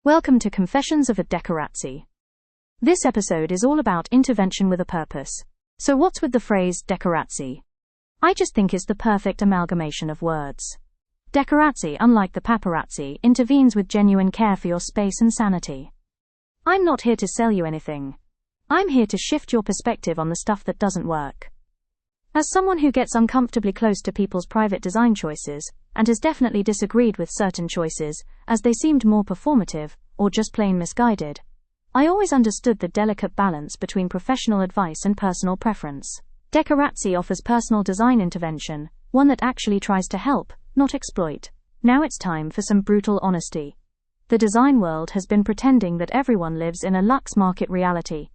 Welcome to Confessions of a Decorazzi. This episode is all about intervention with a purpose. So what's with the phrase Decorazzi? I just think it's the perfect amalgamation of words. Decorazzi, unlike the paparazzi, intervenes with genuine care for your space and sanity. I'm not here to sell you anything. I'm here to shift your perspective on the stuff that doesn't work. As someone who gets uncomfortably close to people's private design choices, and has definitely disagreed with certain choices, as they seemed more performative, or just plain misguided, I always understood the delicate balance between professional advice and personal preference. Decorazzi offers personal design intervention, one that actually tries to help, not exploit. Now it's time for some brutal honesty. The design world has been pretending that everyone lives in a luxe market reality,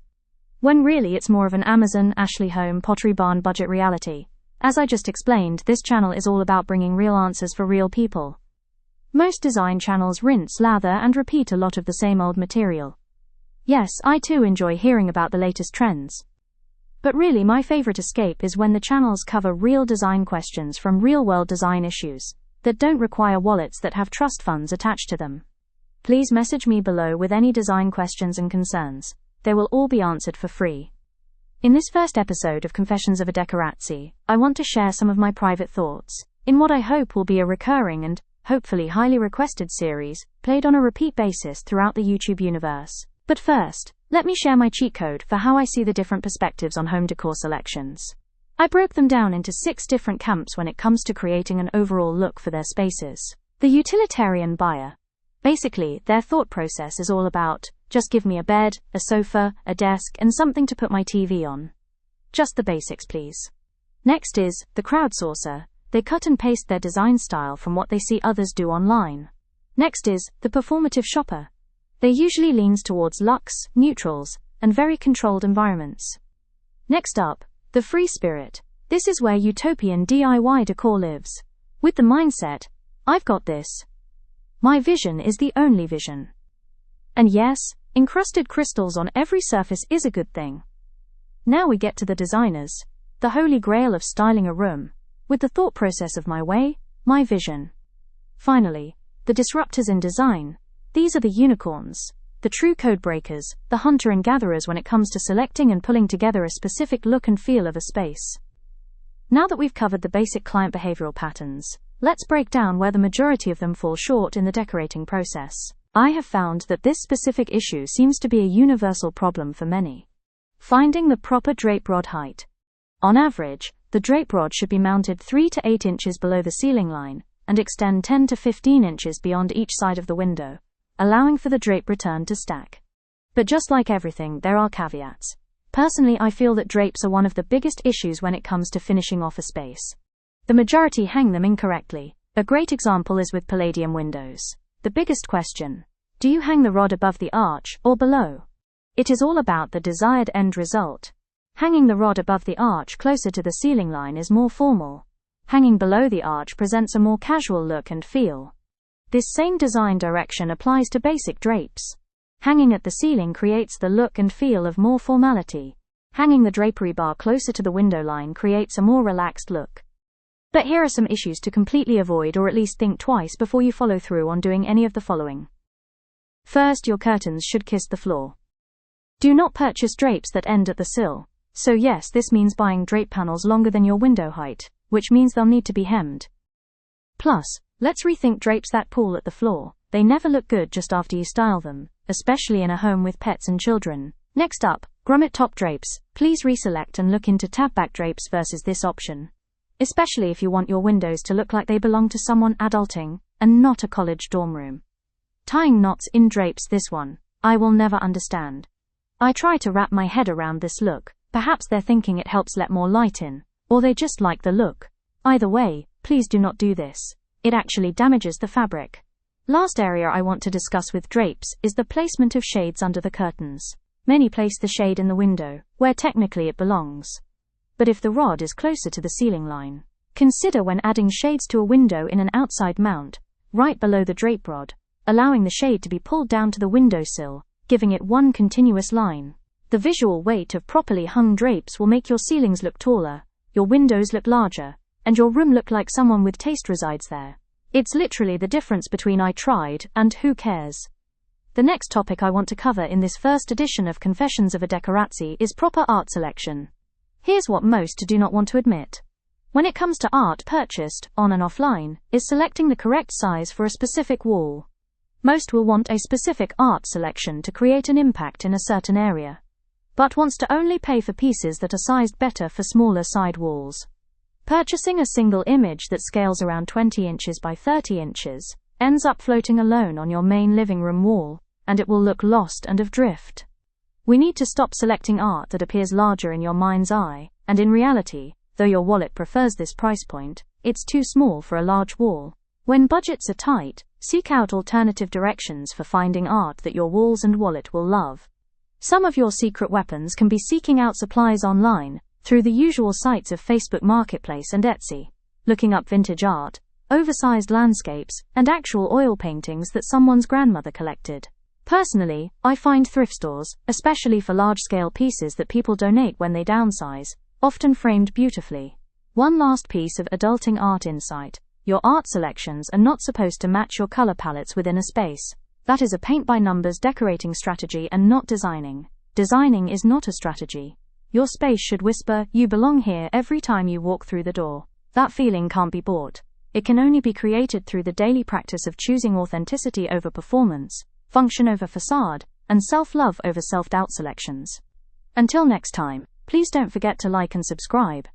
when really it's more of an Amazon, Ashley Home, Pottery Barn budget reality. As I just explained, this channel is all about bringing real answers for real people. Most design channels rinse, lather, and repeat a lot of the same old material. Yes, I too enjoy hearing about the latest trends. But really my favorite escape is when the channels cover real design questions from real-world design issues that don't require wallets that have trust funds attached to them. Please message me below with any design questions and concerns. They will all be answered for free. In this first episode of Confessions of a Decorazzi, I want to share some of my private thoughts, in what I hope will be a recurring and, hopefully highly requested series, played on a repeat basis throughout the YouTube universe. But first, let me share my cheat code for how I see the different perspectives on home decor selections. I broke them down into 6 different camps when it comes to creating an overall look for their spaces. The utilitarian buyer. Basically, their thought process is all about, just give me a bed, a sofa, a desk, and something to put my TV on. Just the basics, please. Next is the crowdsourcer. They cut and paste their design style from what they see others do online. Next is the performative shopper. They usually leans towards luxe, neutrals, and very controlled environments. Next up, the free spirit. This is where utopian DIY decor lives. With the mindset, I've got this. My vision is the only vision. And yes, encrusted crystals on every surface is a good thing. Now we get to the designers, the holy grail of styling a room, with the thought process of my way, my vision. Finally, the disruptors in design. These are the unicorns, the true code breakers, the hunter and gatherers when it comes to selecting and pulling together a specific look and feel of a space. Now that we've covered the basic client behavioral patterns, let's break down where the majority of them fall short in the decorating process. I have found that this specific issue seems to be a universal problem for many. Finding the proper drape rod height. On average, the drape rod should be mounted 3 to 8 inches below the ceiling line and extend 10 to 15 inches beyond each side of the window, allowing for the drape return to stack. But just like everything, there are caveats. Personally, I feel that drapes are one of the biggest issues when it comes to finishing off a space. The majority hang them incorrectly. A great example is with Palladium windows. The biggest question: do you hang the rod above the arch or below? It is all about the desired end result. Hanging the rod above the arch closer to the ceiling line is more formal. Hanging below the arch presents a more casual look and feel. This same design direction applies to basic drapes. Hanging at the ceiling creates the look and feel of more formality. Hanging the drapery bar closer to the window line creates a more relaxed look. But here are some issues to completely avoid, or at least think twice before you follow through on doing any of the following. First, your curtains should kiss the floor. Do not purchase drapes that end at the sill. So yes, this means buying drape panels longer than your window height, which means they'll need to be hemmed. Plus, let's rethink drapes that pull at the floor. They never look good just after you style them, especially in a home with pets and children. Next up, grommet top drapes. Please reselect and look into tab back drapes versus this option, especially if you want your windows to look like they belong to someone adulting and not a college dorm room. Tying knots in drapes, this one, I will never understand. I try to wrap my head around this look. Perhaps they're thinking it helps let more light in, or they just like the look. Either way, please do not do this. It actually damages the fabric. Last area I want to discuss with drapes is the placement of shades under the curtains. Many place the shade in the window, where technically it belongs. But if the rod is closer to the ceiling line, consider when adding shades to a window in an outside mount, right below the drape rod, allowing the shade to be pulled down to the windowsill, giving it one continuous line. The visual weight of properly hung drapes will make your ceilings look taller, your windows look larger, and your room look like someone with taste resides there. It's literally the difference between I tried and who cares. The next topic I want to cover in this first edition of Confessions of a Decorazzi is proper art selection. Here's what most do not want to admit. When it comes to art purchased, on and offline, is selecting the correct size for a specific wall. Most will want a specific art selection to create an impact in a certain area, but wants to only pay for pieces that are sized better for smaller side walls. Purchasing a single image that scales around 20 inches by 30 inches ends up floating alone on your main living room wall, and it will look lost and adrift. We need to stop selecting art that appears larger in your mind's eye, and in reality, though your wallet prefers this price point, it's too small for a large wall. When budgets are tight, seek out alternative directions for finding art that your walls and wallet will love. Some of your secret weapons can be seeking out supplies online, through the usual sites of Facebook Marketplace and Etsy, looking up vintage art, oversized landscapes, and actual oil paintings that someone's grandmother collected. Personally, I find thrift stores, especially for large-scale pieces that people donate when they downsize, often framed beautifully. One last piece of adulting art insight: your art selections are not supposed to match your color palettes within a space. That is a paint-by-numbers decorating strategy and not designing. Designing is not a strategy. Your space should whisper, "You belong here," every time you walk through the door. That feeling can't be bought. It can only be created through the daily practice of choosing authenticity over performance, function over facade, and self-love over self-doubt selections. Until next time, please don't forget to like and subscribe.